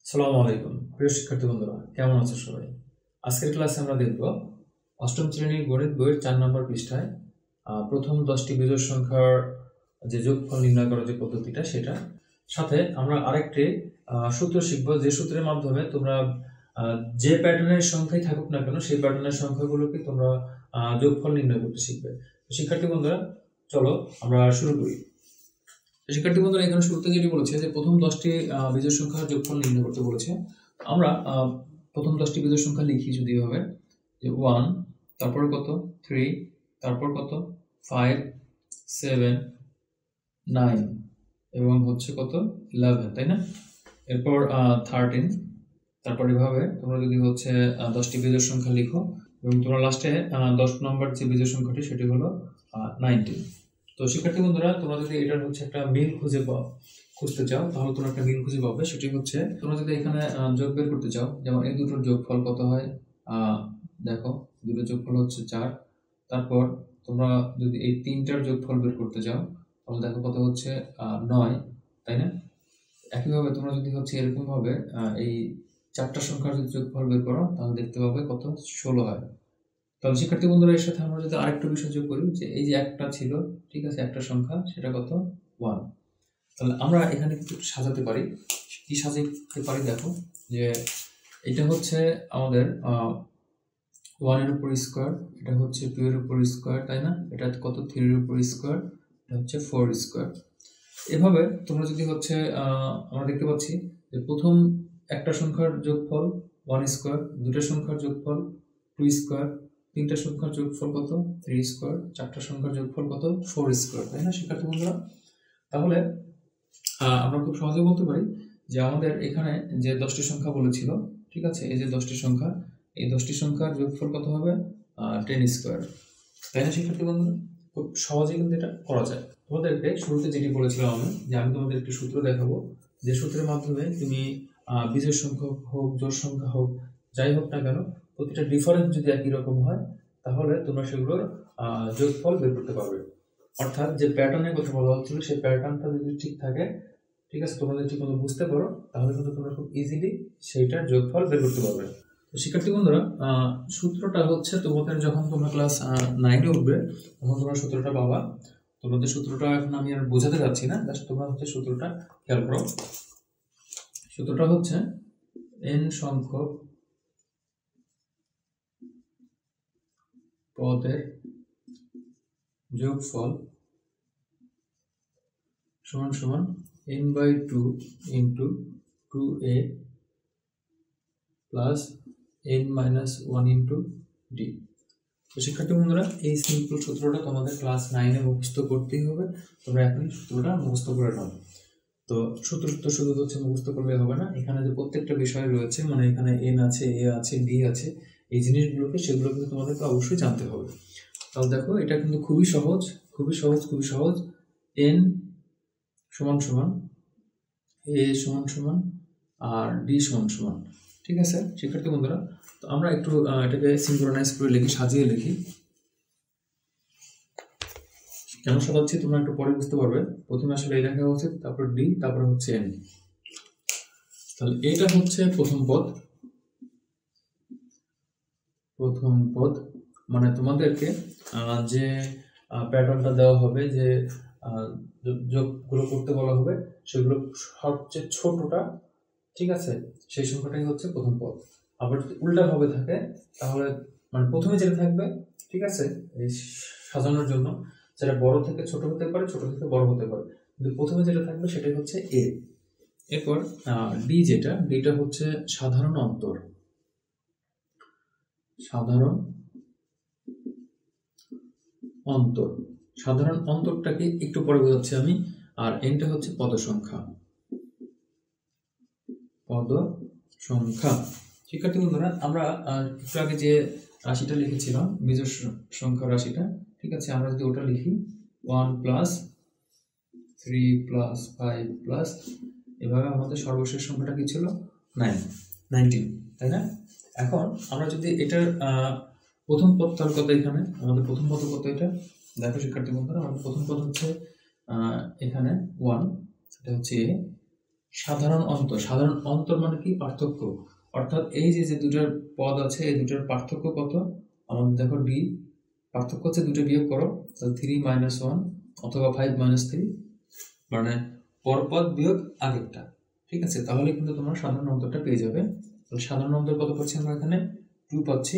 আসসালামু আলাইকুম প্রিয় শিক্ষার্থী বন্ধুরা, কেমন আছো সবাই? আজকের ক্লাসে আমরা দেখব অষ্টম শ্রেণীর গণিত বইয়ের 4 নম্বর পৃষ্ঠায় প্রথম 10টি বিজোড় সংখ্যার যে যোগফল নির্ণয় করার যে পদ্ধতিটা, সেটা সাথে আমরা আরেকটি সূত্র শিখব, যে সূত্রের মাধ্যমে তোমরা যে প্যাটার্নের সংখ্যাই থাকুক না কেন সেই প্যাটার্নের সংখ্যাগুলোকে তোমরা যোগফল নির্ণয় করতে শিখবে। শিক্ষার্থী বন্ধুরা, চলো আমরা শুরু করি। শিক্ষার্থী বন্ধুরা, এখানে শুরুতে যেটি বলেছে যে প্রথম 10টি বিজোড় সংখ্যার যোগফল নির্ণয় করতে বলেছে। আমরা প্রথম 10টি বিজোড় সংখ্যা লিখি যদি এভাবে, যে 1, তারপরে কত 3, তারপর কত 5, 7, 9 এবং হচ্ছে কত 11, তাই না? এরপর 13, তারপর এভাবে তোমরা যদি হচ্ছে 10টি বিজোড় সংখ্যা লিখো এবং তোমরা লাস্টে 10 নম্বর যে বিজোড় সংখ্যাটি সেটি হলো 19। তো শিক্ষার্থী বন্ধুরা, তোমরা যদি এটার হচ্ছে একটা মিল খুঁজতে চাও, তাহলে তোমরা একটা মিল খুঁজে পাবে। সেটি হচ্ছে, তোমরা যদি এখানে যোগ বের করতে চাও, যেমন এই দুটোর যোগফল কত হয়, দেখো দুটোর যোগফল হচ্ছে 4। তারপর তোমরা যদি এই তিনটার যোগফল বের করতে চাও, তাহলে দেখো কত হচ্ছে 9, তাই না? একইভাবে তোমরা যদি হচ্ছে এরকম ভাবে এই 4টা সংখ্যার যদি যোগফল বের করো, তাহলে দেখতে পাবে কত 16 হয়। তাহলে শিক্ষার্থী বন্ধুরা, এর সাথে আমরা যদি আরেকটা বিষয় যোগ করি, যে এই যে একটা ছিল, ঠিক আছে, একটা সংখ্যা, সেটা কত 1। তাহলে আমরা এখানে কিছু সাজাতে পারি। কি সাজাতে পারি দেখো, যে এটা হচ্ছে আমাদের 1 এর উপর স্কোয়ার, এটা হচ্ছে 2 এর উপর স্কোয়ার, তাই না? এটা কত 3 এর উপর স্কোয়ার, এটা হচ্ছে 4 স্কোয়ার। এভাবে তোমরা যদি হচ্ছে আমরা দেখতে পাচ্ছি যে প্রথম একটা সংখ্যার যোগফল 1 স্কোয়ার, দুটো সংখ্যার যোগফল 2 স্কোয়ার, তিনটা সংখ্যার যোগফল কত 3 স্কোয়ার, চারটা সংখ্যার যোগফল কত 4 স্কোয়ার, তাই না শিক্ষার্থী বন্ধুরা? তাহলে আমরা খুব সহজে বলতে পারি যে আমাদের এখানে যে 10টি সংখ্যা বলেছিল, ঠিক আছে, এই যে 10টি সংখ্যা, এই 10টি সংখ্যার যোগফল কত হবে 10 স্কোয়ার, তাই না শিক্ষার্থী বন্ধুরা? খুব সহজে কিন্তু এটা করা যায়। তোমাদেরকে শুরুতে যেটি বলেছিলাম আমি, যে আমি তোমাদের একটি সূত্র দেখাবো, যে সূত্রের মাধ্যমে তুমি বিজোড় সংখ্যা হোক, জোড় সংখ্যা হোক, যাই হোক না কেন, প্রতিটা ডিফারেন্স যদি একই রকম হয়, তাহলে তোমরা সেগুলোর যোগফল বের করতে পারবে। অর্থাৎ যে প্যাটার্নের কথা বলা হচ্ছিল, সেই প্যাটার্নটা যদি ঠিক থাকে, ঠিক আছে, তোমরা যদি ঠিকমতো বুঝতে পারো, তাহলে কিন্তু তোমরা খুব ইজিলি সেইটার যোগফল বের করতে পারবে। তো শিক্ষার্থী বন্ধুরা, সূত্রটা হচ্ছে তোমাদের যখন তোমরা ক্লাস 9-এ উঠবে, তখন তোমরা সূত্রটা পাবা। তোমাদের সূত্রটা এখন আমি আর বোঝাতে যাচ্ছি না, জাস্ট তোমরা হচ্ছে সূত্রটা খেয়াল করো। সূত্রটা হচ্ছে n সংখ্যক পদের যোগফল সমান সমান n/2 into 2a plus n-1 into d। তো শিক্ষার্থী বন্ধুরা, এই সিম্পল সূত্রটা তোমাদের ক্লাস 9-এ মুখস্থ করতেই হবে। তোমরা এখন সূত্রটা মুখস্থ করে নাও। তো সূত্র তো শুধু হচ্ছে মুখস্থ করলে হবে না, এখানে যে প্রত্যেকটা বিষয় রয়েছে, মানে এখানে n আছে, a আছে, d আছে, এই জিনিসগুলোকে সেগুলো কিন্তু তোমাদেরকে অবশ্যই জানতে হবে। তাহলে দেখো, এটা কিন্তু খুবই সহজ, খুবই সহজ, খুবই সহজ। n সমান সমান a সমান সমান আর d সমান সমান, ঠিক আছে শিক্ষার্থী বন্ধুরা? তো আমরা একটু এটাকে সিনক্রোনাইজ করে লিখি, সাজিয়ে লিখি। কেন সাজাচ্ছি তোমরা একটু পরে বুঝতে পারবে। প্রথমে আসলে এই লেখা উচিত, তারপর d, তারপরে হচ্ছে n। তাহলে এটা হচ্ছে প্রথম পদ। প্রথম পদ মানে তোমাদেরকে যে প্যাটার্নটা দেওয়া হবে, যে যোগগুলো করতে বলা হবে, সেগুলো সবচেয়ে ছোটটা, ঠিক আছে, সেই সংখ্যাটাই হচ্ছে প্রথম পদ। আবার যদি উল্টাভাবে থাকে, তাহলে মানে প্রথমে যেটা থাকবে, ঠিক আছে, এই সাজানোর জন্য, সেটা বড় থেকে ছোট হতে পারে, ছোট থেকে বড় হতে পারে, কিন্তু প্রথমে যেটা থাকবে সেটাই হচ্ছে এ। এরপর ডি, ডিটা হচ্ছে সাধারণ অন্তর। সাধারণ অন্তর, সাধারণ অন্তরটাকে একটু পরে বোঝাচ্ছি আমি। আর এনটা হচ্ছে পদ সংখ্যা। পদ সংখ্যা। শিক্ষার্থী বন্ধুরা, আমরা একটু আগে যে রাশিটা লিখেছিলাম, বিজোড় সংখ্যা রাশিটা, ঠিক আছে, আমরা যদি ওটা লিখি 1 প্লাস 3 প্লাস 5 প্লাস, এভাবে আমাদের সর্বশেষ সংখ্যাটা কি ছিল 19, তাই না? এখন আমরা যদি এটার প্রথম পদ তার কত, এখানে আমাদের প্রথম পদ কত, এটা দেখো শিক্ষার্থী বন্ধুরা, আমাদের প্রথম পদ হচ্ছে এখানে 1, এটা হচ্ছে a, সাধারণ অন্তর মানে কি? পার্থক্য। অর্থাৎ এই যে দুটার পদ আছে, এই দুটার পার্থক্য কত? আমাদের দেখো ডি, পার্থক্য হচ্ছে দুটো বিয়োগ করো, তাহলে 3 - 1 অথবা 5 - 3, মানে পরপদ বিয়োগ আগেরটা। ঠিক আছে, তাহলে কিন্তু তোমরা সাধারণ অন্তরটা পেয়ে যাবে। তাহলে সাধারণ অন্তর কত পাচ্ছি আমরা এখানে? 2 পাচ্ছি।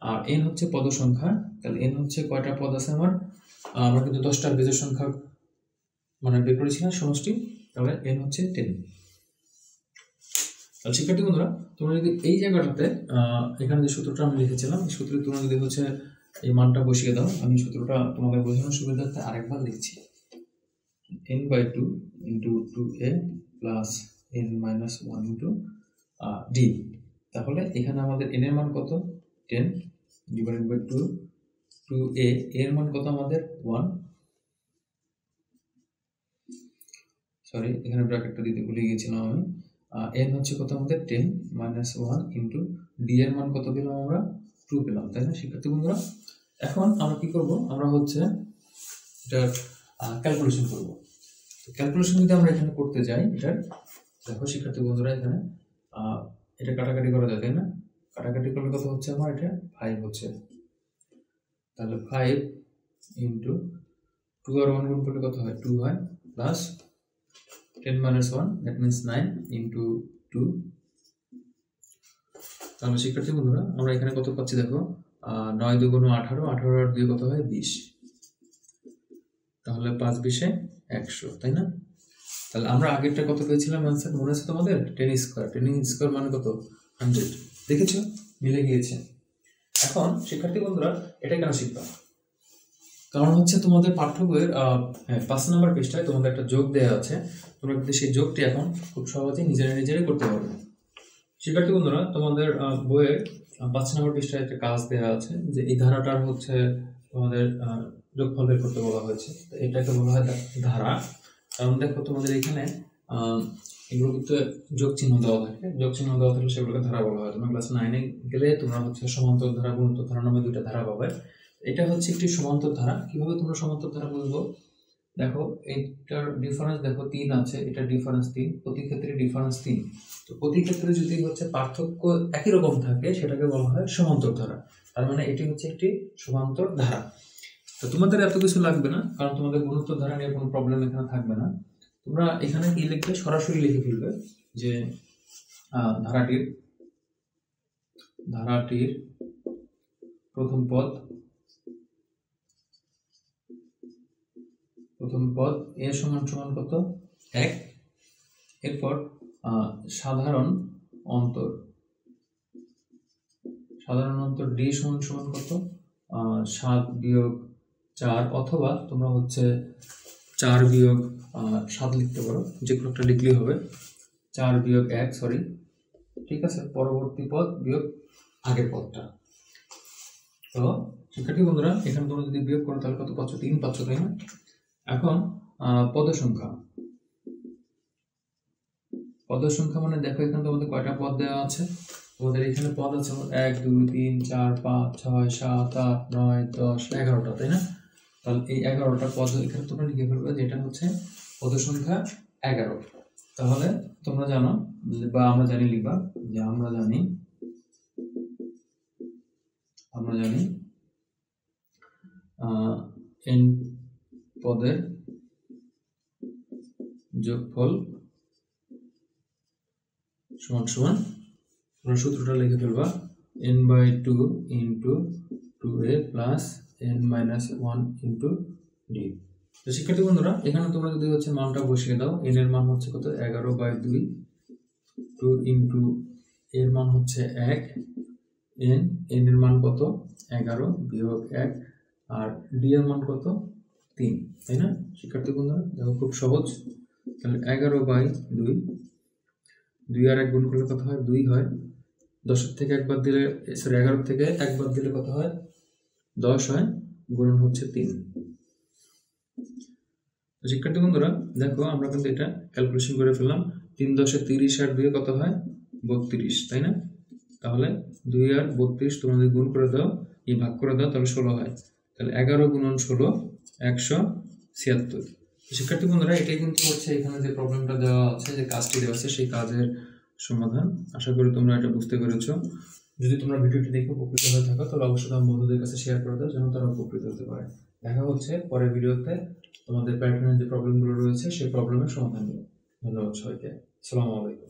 আর n হচ্ছে পদ সংখ্যা, তাহলে n হচ্ছে কয়টা পদ আছে আমার? আমরা কিন্তু 10টা বিজোড় সংখ্যা মানে বের করেছি না সমষ্টি, তাহলে n হচ্ছে 10। তাহলে শিক্ষার্থী বন্ধুরা, তোমরা যদি এই জায়গাটাতে এখানে যে সূত্রটা আমি লিখেছিলাম, এই সূত্রে তোমরা যদি হচ্ছে এই মানটা বসিয়ে দাও, আমি সূত্রটা তোমাদের বোঝানোর সুবিধার্থে আরেকবার লিখছি। n/2 × 2a plus n - 1 × d। তাহলে এখানে আমাদের n এর মান কত? 10 / 2, 2a এর মান কত আমাদের? 1, সরি এখানে ব্র্যাকেটটা দিতে ভুলে গিয়েছিলাম আমি। n হচ্ছে কত আমাদের? 10 - 1 × d এর মান কত পেলাম আমরা? 2 পেলাম, তাই না শিক্ষার্থী বন্ধুরা? এখন আমরা কি করব? আমরা হচ্ছে এটা ক্যালকুলেশন করব। ক্যালকুলেশন যদি আমরা এখানে করতে যাই, এটা দেখো শিক্ষার্থী বন্ধুরা, এখানে এটা কাটাকাটি করা যায়, তাই না? কাটাকাটি করলে কত হচ্ছে আমার? এটা 5 হচ্ছে। তাহলে 5 × 2 আর 1 গুণ করলে কত হয়? 2 হয়, প্লাস 10 - 1, দ্যাট মিনস 9 × 2। তাহলে শিক্ষার্থী বন্ধুরা, আমরা এখানে কত পাচ্ছি দেখো? 9 × 2 = 18, 18 আর 2 কত হয়? 20। তাহলে 5 × 20 = 100, তাই না? তাহলে আমরা আগেরটা কত পেয়েছিলাম অ্যান্সার? মনে আছে তোমাদের? 10² 10² মানে কত? 100। দেখেছো, মিলে গিয়েছে। এখন শিক্ষার্থী বন্ধুরা, এটা কেন শিখবা? কারণ হচ্ছে তোমাদের পাঠ্য বইয়ের 5 নম্বর পৃষ্ঠায় তোমাদের একটা যোগ দেওয়া আছে। তোমরা কিন্তু সেই যোগটি এখন খুব সহজেই নিজেরাই করতে পারবে। শিক্ষার্থী বন্ধুরা, তোমাদের বইয়ের 5 নম্বর পৃষ্ঠায় একটা কাজ দেওয়া আছে যে এই ধারাটার হচ্ছে তোমাদের যোগফল বের করতে বলা হয়েছে। এটাকে বলা হয় ধারা। কারণ দেখো তোমাদের এখানে এগুলো কিন্তু যোগ চিহ্ন দেওয়া থাকে, যোগ চিহ্ন দেওয়া থাকলে সেগুলোকে ধারা বলা হয়। তোমরা ক্লাস 9-এ গেলে তোমরা হচ্ছে সমান্তর ধারা, গুণোত্তর ধারা নামে 2টা ধারা পাবে। এটা হচ্ছে একটি সমান্তর ধারা। কিভাবে তোমরা সমান্তর ধারা বুঝবো? দেখো এটার ডিফারেন্স দেখো 3 আছে, এটার ডিফারেন্স 3, প্রতি ক্ষেত্রে ডিফারেন্স 3। তো প্রতি ক্ষেত্রে যদি হচ্ছে পার্থক্য একই রকম থাকে সেটাকে বলা হয় সমান্তর ধারা। তার মানে এটি হচ্ছে একটি সমান্তর ধারা। তো তোমাদের এত কিছু লাগবে না, কারণ তোমাদের গুণোত্তর ধারা নিয়ে কোনো প্রবলেম এখানে থাকবে না। তোমরা এখানে কি লিখবে? সরাসরি লিখে ফেলবে যে ধারাটির প্রথম পদ a সমান কত? 1। এরপর সাধারণ অন্তর d সমান কত? 7 - 4, অথবা তোমরা হচ্ছে 4 - 7 লিখতে পারো, যে কোনো একটা লিখলেই হবে। 4 - 1, সরি, ঠিক আছে, পরবর্তী পদ বিয়োগ আগের পদটা। তো শিক্ষার্থী বন্ধুরা, এখানে তোমরা যদি বিয়োগ করো তাহলে কত পাচ্ছ? 3 পাচ্ছ, তাই না? এখন পদ সংখ্যা মানে দেখো এখানে তোমাদের কয়টা পদ দেওয়া আছে? তোমাদের এখানে পদ আছে 1 2 3 4 5 6 7 8 9 10 11টা, তাই না? তাহলে এই 11টা পদ এখানে তোমরা লিখে ফেলবে, যেটা হচ্ছে পদ সংখ্যা 11। তাহলে তোমরা জানো, বা আমরা জানি, লিখবা যে আমরা জানি n পদের যোগফল সমান তোমরা সূত্রটা লিখে ফেলবা, n/2 × 2a plus n - 1 × d। তো শিক্ষার্থী বন্ধুরা, এখানে তোমরা যদি হচ্ছে মানটা বসিয়ে দাও, n এর মান হচ্ছে কত? 11/2, 2 × এর মান হচ্ছে 1, n এর মান কত? 11 - 1, আর d এর মান কত? 3, তাই না শিক্ষার্থী বন্ধুরা? দেখো খুব সহজ। তাহলে 11/2, 2 আর 1 গুণ করলে কত হয়? 2 হয়। 10 থেকে 1 বাদ দিলে, সরি 11 থেকে 1 বাদ দিলে কত হয়? 10 হয়, গুণন হচ্ছে 3। শিক্ষার্থী বন্ধুরা, দেখো আমরা কিন্তু এটা ক্যালকুলেশন করে ফেললাম। 3 × 10 = 30 আর 2 কত হয়? 32, তাই না? তাহলে 2 আর 32 তোমরা যদি গুণ করে দাও, ভাগ করে দাও, তাহলে 16 হয়। তাহলে 11 × 16 176। শিক্ষার্থী বন্ধুরা, এটাই কিন্তু হচ্ছে এখানে যে প্রবলেমটা দেওয়া আছে, যে কাজটি দেওয়া আছে, সেই কাজের সমাধান। আশা করি তোমরা এটা বুঝতে পেরেছো। যদি তোমরা ভিডিওটি দেখে উপকৃত হয়ে থাকো তাহলে অবশ্যই তোমার বন্ধুদের কাছে শেয়ার করে দাও, যেন তারা উপকৃত হতে পারে। দেখা হচ্ছে পরের ভিডিওতে তোমাদের প্যাটার্নের যে প্রবলেমগুলো রয়েছে সেই প্রবলেমের সমাধান নিয়ে। ধন্যবাদ সবাইকে। আসসালামু আলাইকুম।